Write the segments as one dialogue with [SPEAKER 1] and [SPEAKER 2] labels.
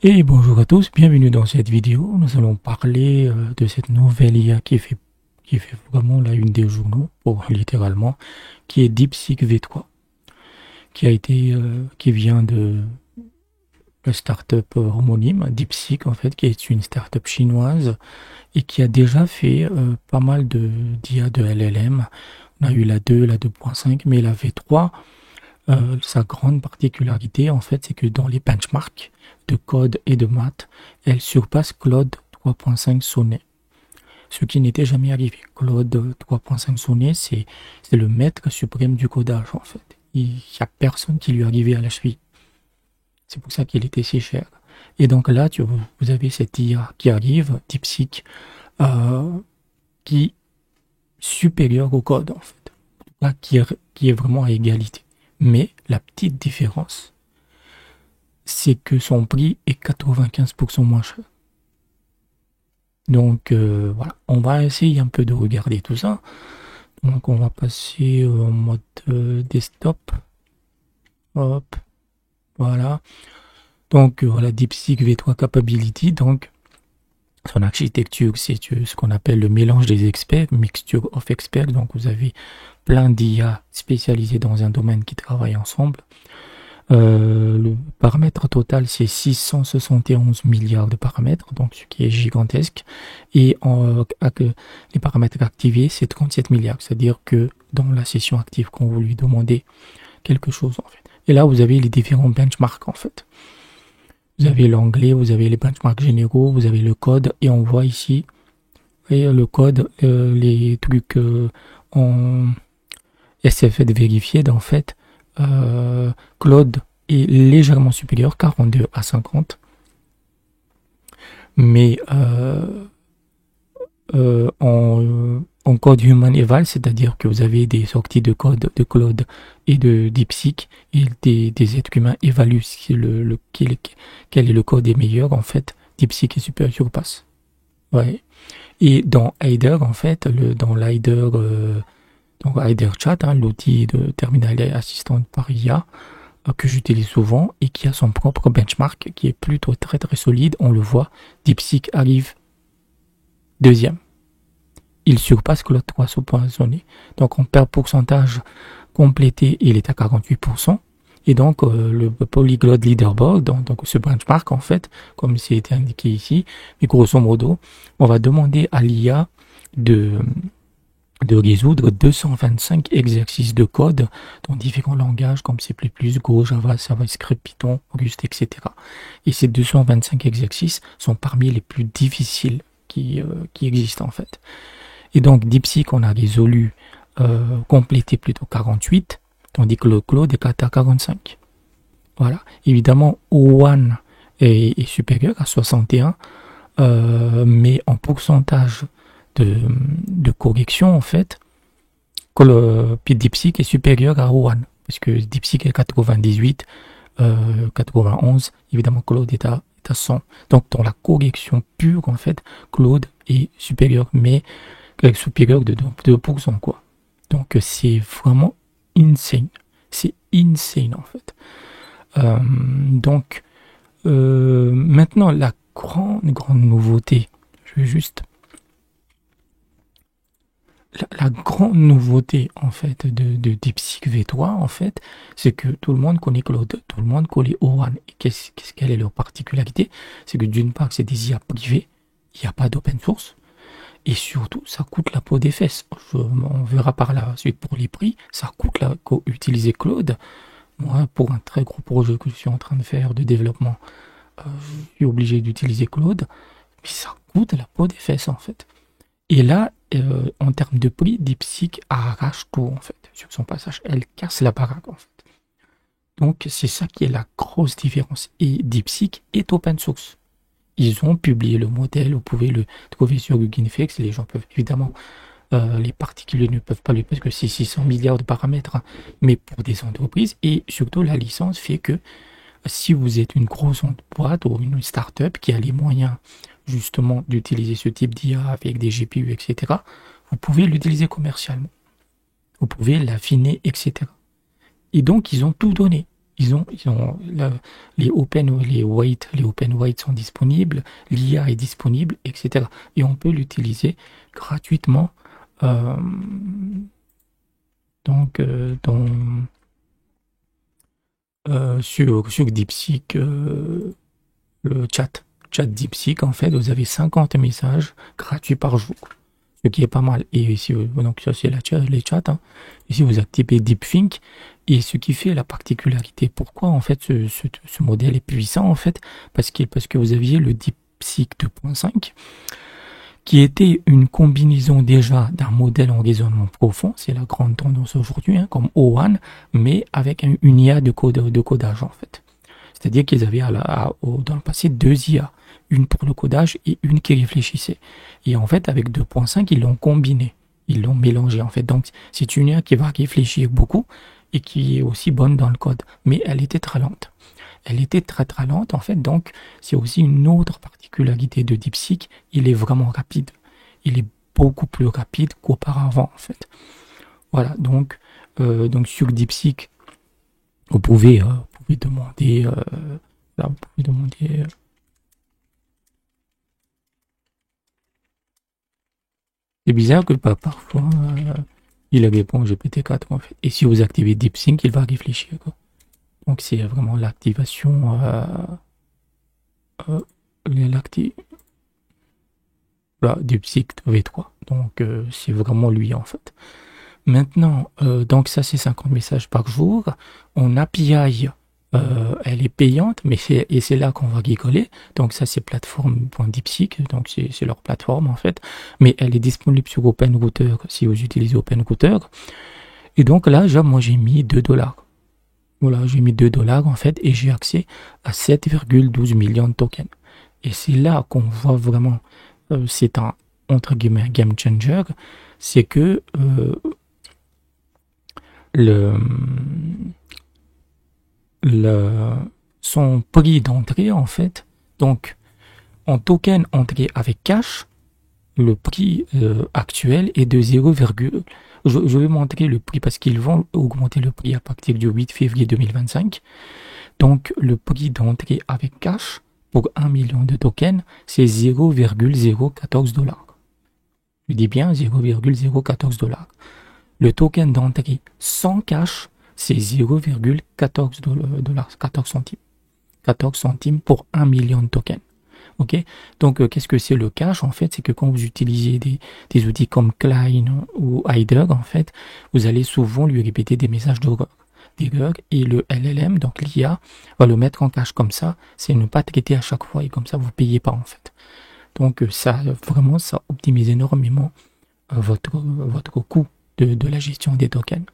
[SPEAKER 1] Et bonjour à tous, bienvenue dans cette vidéo. Nous allons parler de cette nouvelle IA qui fait vraiment la une des journaux, pour littéralement, qui est DeepSeek V3, qui vient de la startup homonyme DeepSeek en fait, qui est une startup chinoise et qui a déjà fait pas mal d'IA de LLM. On a eu la 2, la 2.5, mais la V3. Sa grande particularité, en fait, c'est que dans les benchmarks de code et de maths, elle surpasse Claude 3.5 Sonnet. Ce qui n'était jamais arrivé. Claude 3.5 Sonnet, c'est le maître suprême du codage, en fait. Il n'y a personne qui lui arrivait à la cheville. C'est pour ça qu'il était si cher. Et donc là, vous avez cette IA qui arrive, DeepSeek, qui est supérieure au code, en fait. Là, qui est vraiment à égalité. Mais la petite différence, c'est que son prix est 95% moins cher. Donc voilà, on va essayer un peu de regarder tout ça. Donc on va passer en mode desktop. Hop, voilà. Donc voilà, DeepSeek V3 Capability. Donc son architecture, c'est ce qu'on appelle le mélange des experts, mixture of experts. Donc vous avez plein d'IA spécialisés dans un domaine qui travaillent ensemble. Le paramètre total, c'est 671 milliards de paramètres, donc ce qui est gigantesque. Et les paramètres activés, c'est 37 milliards. C'est-à-dire que dans la session active, quand vous lui demandez quelque chose, en fait. Et là, vous avez les différents benchmarks, en fait. Vous avez l'anglais, vous avez les benchmarks généraux, vous avez le code, et on voit ici, et le code, les trucs en SFE vérifiés, en fait. Claude est légèrement supérieur, 42 à 50. Mais en code Human Eval, c'est-à-dire que vous avez des sorties de code de Claude et de DeepSeek, et des êtres humains évaluent si quel est le code est meilleur, en fait, DeepSeek est supérieur, surpasse. Ouais. Et dans Aider, en fait, dans l'Aider, donc Aider Chat, hein, l'outil de terminal assistant par IA, que j'utilise souvent et qui a son propre benchmark qui est plutôt très très solide. On le voit, DeepSeek arrive deuxième. Il surpasse Claude 3 Sonnet. Donc on perd pourcentage complété, il est à 48%. Et donc le Polyglot Leaderboard, donc ce benchmark en fait, comme c'est été indiqué ici, mais grosso modo, on va demander à l'IA de résoudre 225 exercices de code dans différents langages comme C++, Go, Java, JavaScript, Python, Rust, etc. Et ces 225 exercices sont parmi les plus difficiles qui existent en fait. Et donc DeepSeek, on a résolu, complété plutôt 48, tandis que le Claude est à 45. Voilà. Évidemment, O1 est supérieur à 61, mais en pourcentage de correction, en fait, que le DeepSeek est supérieur à O1, parce que DeepSeek est 98, 91, évidemment Claude est à 100. Donc dans la correction pure, en fait, Claude est supérieur, mais supérieur de 2%, quoi. Donc c'est vraiment insane. C'est insane, en fait. Donc maintenant, la grande nouveauté, je vais juste... La grande nouveauté, en fait, de DeepSeek V3, en fait, c'est que tout le monde connaît Claude, tout le monde connaît O1. Et quelle est leur particularité? C'est que d'une part, c'est des IA privés, il n'y a pas d'open source, et surtout, ça coûte la peau des fesses. On verra par la suite pour les prix, ça coûte utiliser Claude. Moi, pour un très gros projet que je suis en train de faire de développement, je suis obligé d'utiliser Claude, mais ça coûte la peau des fesses, en fait. Et là, en termes de prix, DeepSeek arrache tout, en fait. Sur son passage, elle casse la baraque, en fait. Donc, c'est ça qui est la grosse différence. Et DeepSeek est open source. Ils ont publié le modèle, vous pouvez le trouver sur Hugging Face. Les gens peuvent, évidemment, les particuliers ne peuvent pas le, parce que c'est 600 milliards de paramètres, hein, mais pour des entreprises. Et surtout, la licence fait que si vous êtes une grosse boîte ou une start-up qui a les moyens justement d'utiliser ce type d'IA avec des GPU, etc., vous pouvez l'utiliser commercialement. Vous pouvez l'affiner, etc. Et donc, ils ont tout donné. les open weight sont disponibles, l'IA est disponible, etc. Et on peut l'utiliser gratuitement euh, sur DeepSeek, le chat DeepSeek, en fait, vous avez 50 messages gratuits par jour, ce qui est pas mal. Et si donc ça c'est les chats, hein. Et si vous activez DeepThink, et ce qui fait la particularité, pourquoi en fait ce modèle est puissant en fait, parce que vous aviez le DeepSeek 2.5 qui était une combinaison déjà d'un modèle en raisonnement profond, c'est la grande tendance aujourd'hui, hein, comme O1, mais avec une IA de codage en fait. C'est-à-dire qu'ils avaient dans le passé deux IA, une pour le codage et une qui réfléchissait. Et en fait, avec 2.5, ils l'ont combiné, ils l'ont mélangé en fait. Donc, c'est une IA qui va réfléchir beaucoup et qui est aussi bonne dans le code, mais elle était très lente. Elle était très très lente en fait, donc c'est aussi une autre particularité de DeepSeek, il est vraiment rapide. Il est beaucoup plus rapide qu'auparavant en fait. Voilà, donc sur DeepSeek, vous pouvez demander, là, vous pouvez demander c'est bizarre que parfois il répond GPT-4 en fait. Et si vous activez DeepSeek, il va réfléchir quoi. Donc c'est vraiment l'activation DeepSeek V3. Donc c'est vraiment lui en fait. Maintenant, donc ça c'est 50 messages par jour. En API, elle est payante, mais c'est là qu'on va rigoler. Donc ça c'est plateforme.deepseek, donc c'est leur plateforme en fait. Mais elle est disponible sur OpenRouter si vous utilisez OpenRouter. Et donc là, moi j'ai mis 2$. Voilà, j'ai mis 2$ en fait et j'ai accès à 7,12 millions de tokens. Et c'est là qu'on voit vraiment, c'est un entre guillemets game changer, c'est que le son prix d'entrée en fait, donc en token entrée avec cash, le prix actuel est de 0, je vais montrer le prix parce qu'ils vont augmenter le prix à partir du 8 février 2025. Donc le prix d'entrée avec cash pour 1 million de tokens, c'est 0,014$. Je dis bien 0,014$. Le token d'entrée sans cash, c'est 0,14$, 14 centimes. 14 centimes pour 1 million de tokens. Ok, donc qu'est-ce que c'est le cache en fait? C'est que quand vous utilisez des outils comme Klein ou Heider, en fait, vous allez souvent lui répéter des messages d'erreur et le LLM, donc l'IA, va le mettre en cache comme ça, c'est ne pas traiter à chaque fois et comme ça vous payez pas en fait. Donc ça vraiment ça optimise énormément votre coût de la gestion des tokens.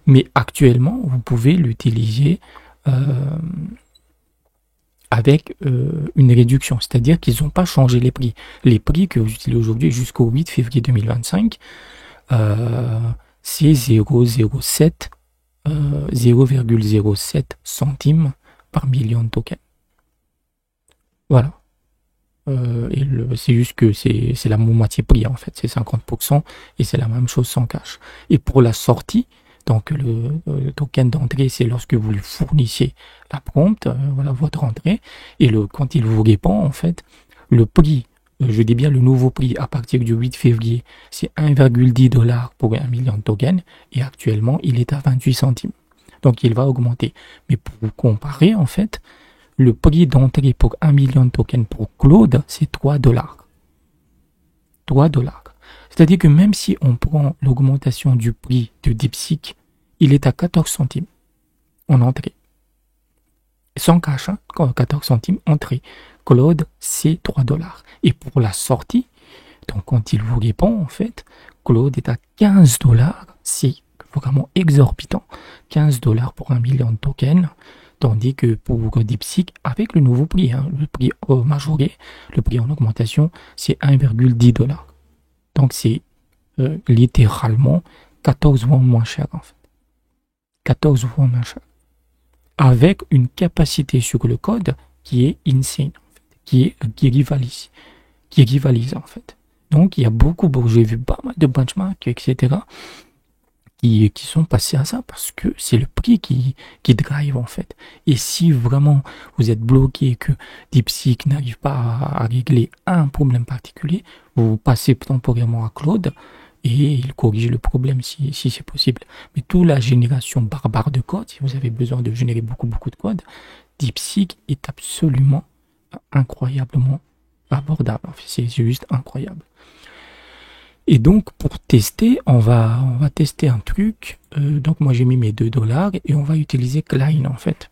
[SPEAKER 1] Mais actuellement vous pouvez l'utiliser avec une réduction, c'est-à-dire qu'ils n'ont pas changé les prix. Les prix que vous utilisez aujourd'hui jusqu'au 8 février 2025, c'est 0,07 centimes par million de tokens. Voilà. Et c'est juste que c'est la moitié prix en fait, c'est 50% et c'est la même chose sans cash. Et pour la sortie, donc le token d'entrée, c'est lorsque vous lui fournissez la prompt, voilà votre entrée, et quand il vous répond, en fait, le prix, je dis bien le nouveau prix à partir du 8 février, c'est 1,10$ pour 1 million de tokens, et actuellement, il est à 28 centimes. Donc il va augmenter. Mais pour vous comparer, en fait, le prix d'entrée pour 1 million de tokens pour Claude, c'est 3$. 3$. C'est-à-dire que même si on prend l'augmentation du prix de DeepSeek, il est à 14 centimes en entrée. Sans cash, hein, 14 centimes entrée. Claude, c'est 3$. Et pour la sortie, donc quand il vous répond, en fait, Claude est à 15$. C'est vraiment exorbitant. 15$ pour 1 million de tokens. Tandis que pour DeepSeek, avec le nouveau prix, hein, le prix majoré, le prix en augmentation, c'est 1,10$. Donc c'est littéralement 14 fois moins cher en fait. 14 fois moins cher. Avec une capacité sur le code qui est insane, en fait, qui rivalise en fait. Donc il y a j'ai vu pas mal de benchmarks, etc. qui sont passés à ça parce que c'est le prix qui drive en fait. Et si vraiment vous êtes bloqué et que DeepSeek n'arrive pas à régler un problème particulier, vous passez temporairement à Claude et il corrige le problème si c'est possible. Mais toute la génération barbare de code, si vous avez besoin de générer beaucoup de code, DeepSeek est absolument incroyablement abordable. En fait, c'est juste incroyable. Et donc, pour tester, on va tester un truc. Donc, moi, j'ai mis mes $2 et on va utiliser Klein, en fait,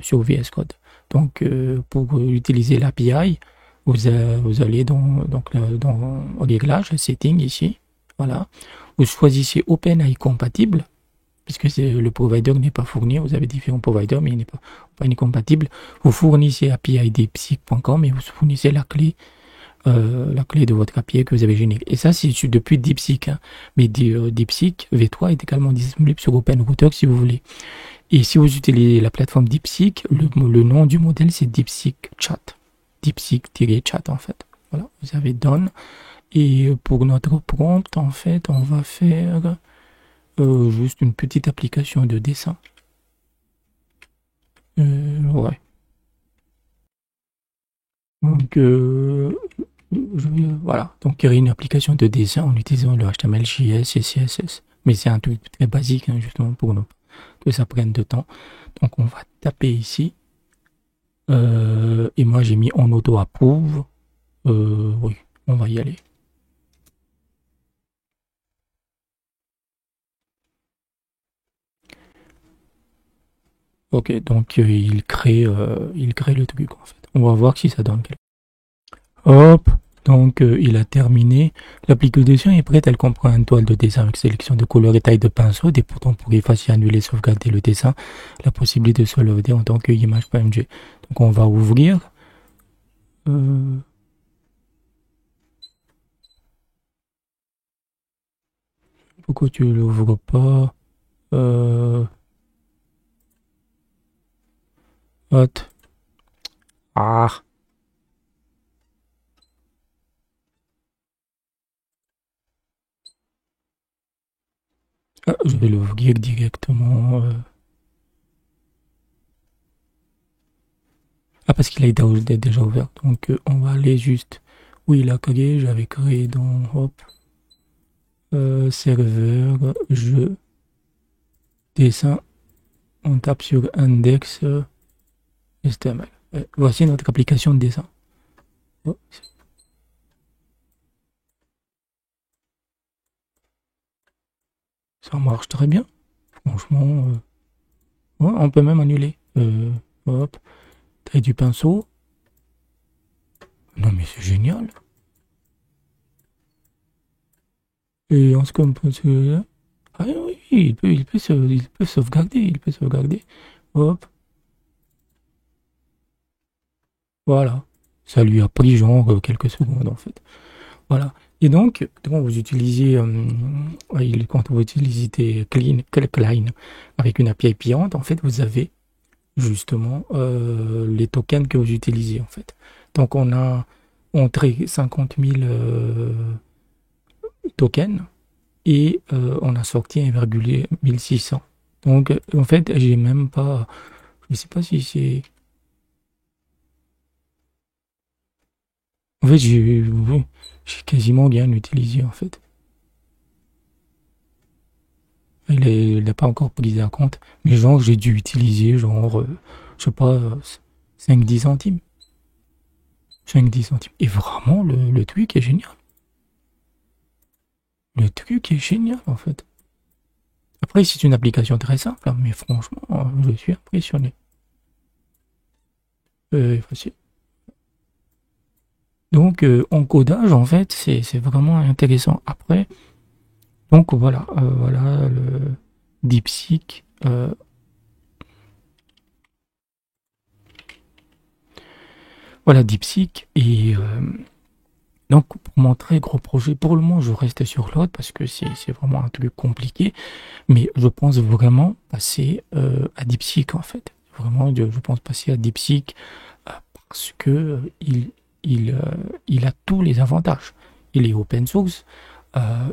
[SPEAKER 1] sur VS Code. Donc, pour utiliser l'API, vous allez dans Réglages, Settings, ici. Voilà. Vous choisissez OpenAI compatible, puisque le provider n'est pas fourni. Vous avez différents providers, mais il n'est pas compatible. Vous fournissez API deepseek.com et vous fournissez la clé de votre API que vous avez généré. Et ça, c'est depuis DeepSeek. Hein. Mais DeepSeek V3 est également disponible sur OpenRouter si vous voulez. Et si vous utilisez la plateforme DeepSeek, le nom du modèle, c'est DeepSeek Chat. DeepSeek-chat, en fait. Voilà, vous avez Done. Et pour notre prompt, en fait, on va faire juste une petite application de dessin. Ouais. Donc, voilà, donc créer une application de dessin en utilisant le HTML, JS et CSS. Mais c'est un truc très basique, hein, justement, pour que ça prenne de temps. Donc on va taper ici. Et moi j'ai mis en auto-approve. Oui, on va y aller. Ok, donc il crée le truc en fait. On va voir si ça donne quelque chose. Hop, donc il a terminé. L'application est prête, elle comprend une toile de dessin avec sélection de couleurs et taille de pinceau, des boutons pour effacer, annuler, sauvegarder le dessin, la possibilité de se sauvegarder en tant qu'image.mg. Donc on va ouvrir. Pourquoi tu l'ouvres pas? Hot. Ah. Je vais l'ouvrir directement. Ah, parce qu'il a été déjà ouvert. Donc, on va aller juste où il a créé. J'avais créé dans hop, serveur, jeu, dessin. On tape sur index HTML. Voici notre application de dessin. Oh. Ça marche très bien. Franchement, ouais, on peut même annuler. Hop, taille du pinceau. Non mais c'est génial. Et en ce qu'on peut ah oui, il peut sauvegarder. Hop. Voilà. Ça lui a pris genre quelques secondes en fait. Voilà. Et donc, quand vous utilisez Klein avec une API payante, en fait, vous avez justement les tokens que vous utilisez en fait. Donc on a entré 50 000 tokens et on a sorti 1,1600. Donc en fait j'ai même pas, je sais pas si c'est, en fait j'ai quasiment rien utilisé en fait. Il n'a pas encore pris en compte, mais genre j'ai dû utiliser genre, je sais pas, 5-10 centimes. 5-10 centimes. Et vraiment, le truc est génial. Le truc est génial, en fait. Après, c'est une application très simple, hein, mais franchement, je suis impressionné. Facile. Donc, en codage, en fait, c'est vraiment intéressant. Après, donc voilà, voilà le DeepSeek. Voilà DeepSeek et donc pour mon très gros projet, pour le moment je reste sur l'autre parce que c'est vraiment un truc compliqué, mais je pense vraiment passer à DeepSeek en fait. Vraiment, je pense passer à DeepSeek parce que il a tous les avantages. Il est open source,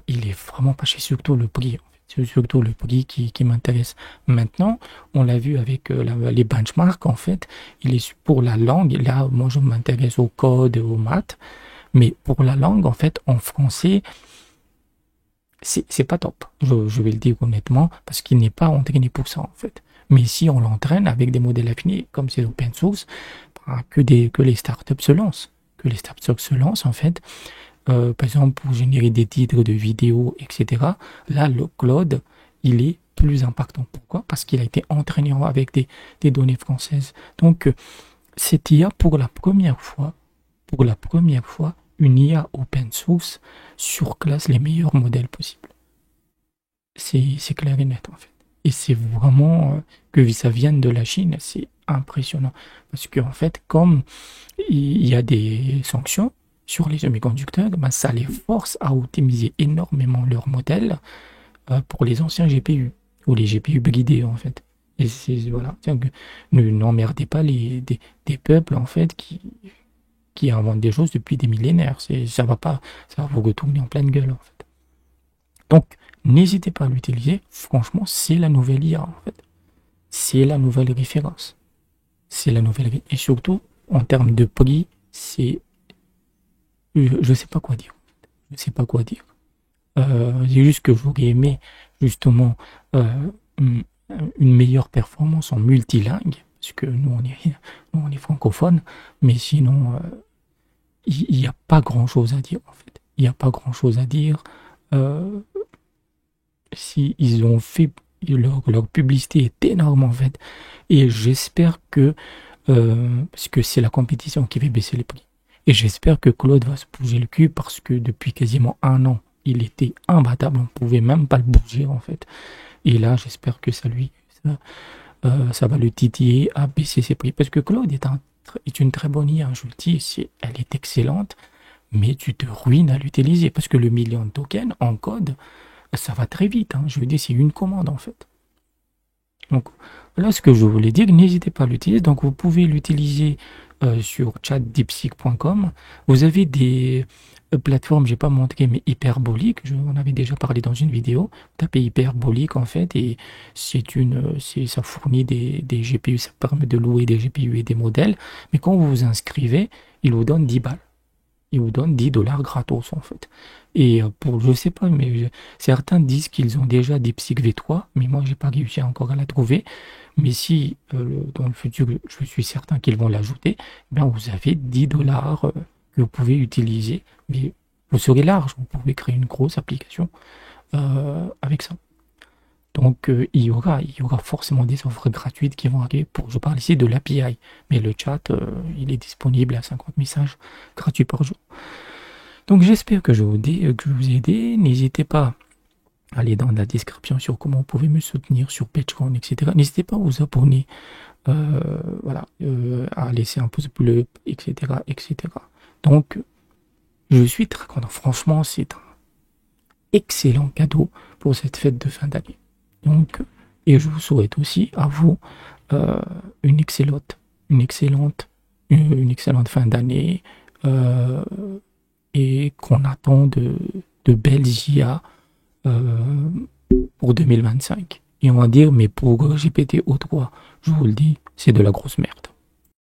[SPEAKER 1] il est vraiment pas cher, surtout le prix. En fait. C'est surtout le prix qui m'intéresse. Maintenant, on l'a vu avec les benchmarks, en fait, il est pour la langue. Là, moi, je m'intéresse au code et aux maths. Mais pour la langue, en fait, en français, c'est pas top. Je vais le dire honnêtement, parce qu'il n'est pas entraîné pour ça, en fait. Mais si on l'entraîne avec des modèles affinés, comme c'est open source, bah, que les startups se lancent. Que les startups se lancent, en fait. Par exemple, pour générer des titres de vidéos, etc. Là, le cloud, il est plus impactant. Pourquoi? Parce qu'il a été entraîné avec des données françaises. Donc, cette IA, pour la première fois, une IA open source surclasse les meilleurs modèles possibles. C'est clair et net, en fait. Et c'est vraiment que ça vienne de la Chine, c'est impressionnant. Parce qu'en fait, comme il y a des sanctions sur les semi-conducteurs, ben ça les force à optimiser énormément leurs modèles pour les anciens GPU, ou les GPU bridés, en fait. Et c'est, voilà, n'emmerdez pas des peuples, en fait, qui inventent des choses depuis des millénaires. Ça va vous retourner en pleine gueule, en fait. Donc, n'hésitez pas à l'utiliser. Franchement, c'est la nouvelle IA, en fait. C'est la nouvelle référence. C'est la nouvelle. Et surtout, en termes de prix, c'est. Je sais pas quoi dire. Je sais pas quoi dire. C'est juste que j'aurais aimé, justement, une meilleure performance en multilingue. Parce que nous, on est francophone. Mais sinon, il n'y a pas grand-chose à dire, en fait. Il n'y a pas grand-chose à dire. Si ils ont fait leur publicité est énormément faite et j'espère que parce que c'est la compétition qui fait baisser les prix et j'espère que Claude va se bouger le cul parce que depuis quasiment un an il était imbattable, on pouvait même pas le bouger en fait et là j'espère que ça va le titiller à baisser ses prix parce que Claude est une très bonne IA, je le dis, elle est excellente mais tu te ruines à l'utiliser parce que le million de tokens en code ça va très vite, hein. Je veux dire, c'est une commande en fait. Donc, voilà ce que je voulais dire. N'hésitez pas à l'utiliser. Donc, vous pouvez l'utiliser sur chatdeepseek.com. Vous avez des plateformes, j'ai pas montré, mais hyperboliques. On avait déjà parlé dans une vidéo. Tapez hyperbolique en fait, et ça fournit des GPU, ça permet de louer des GPU et des modèles. Mais quand vous vous inscrivez, il vous donne 10 balles. Il vous donne 10 dollars gratos en fait. Et je sais pas, mais certains disent qu'ils ont déjà DeepSeek V3, mais moi j'ai pas réussi encore à la trouver. Mais si dans le futur, je suis certain qu'ils vont l'ajouter, ben vous avez 10 dollars que vous pouvez utiliser. Mais vous serez large, vous pouvez créer une grosse application avec ça. Donc il y aura forcément des offres gratuites qui vont arriver je parle ici de l'API, mais le chat, il est disponible à 50 messages gratuits par jour. Donc j'espère que je vous ai aidé. N'hésitez pas à aller dans la description sur comment vous pouvez me soutenir sur Patreon, etc. N'hésitez pas à vous abonner, à laisser un pouce bleu, etc., etc. Donc je suis très content. Franchement, c'est un excellent cadeau pour cette fête de fin d'année. Donc, et je vous souhaite aussi à vous une excellente fin d'année et qu'on attend de belles IA pour 2025. Et on va dire, mais pour GPT-O3, je vous le dis, c'est de la grosse merde.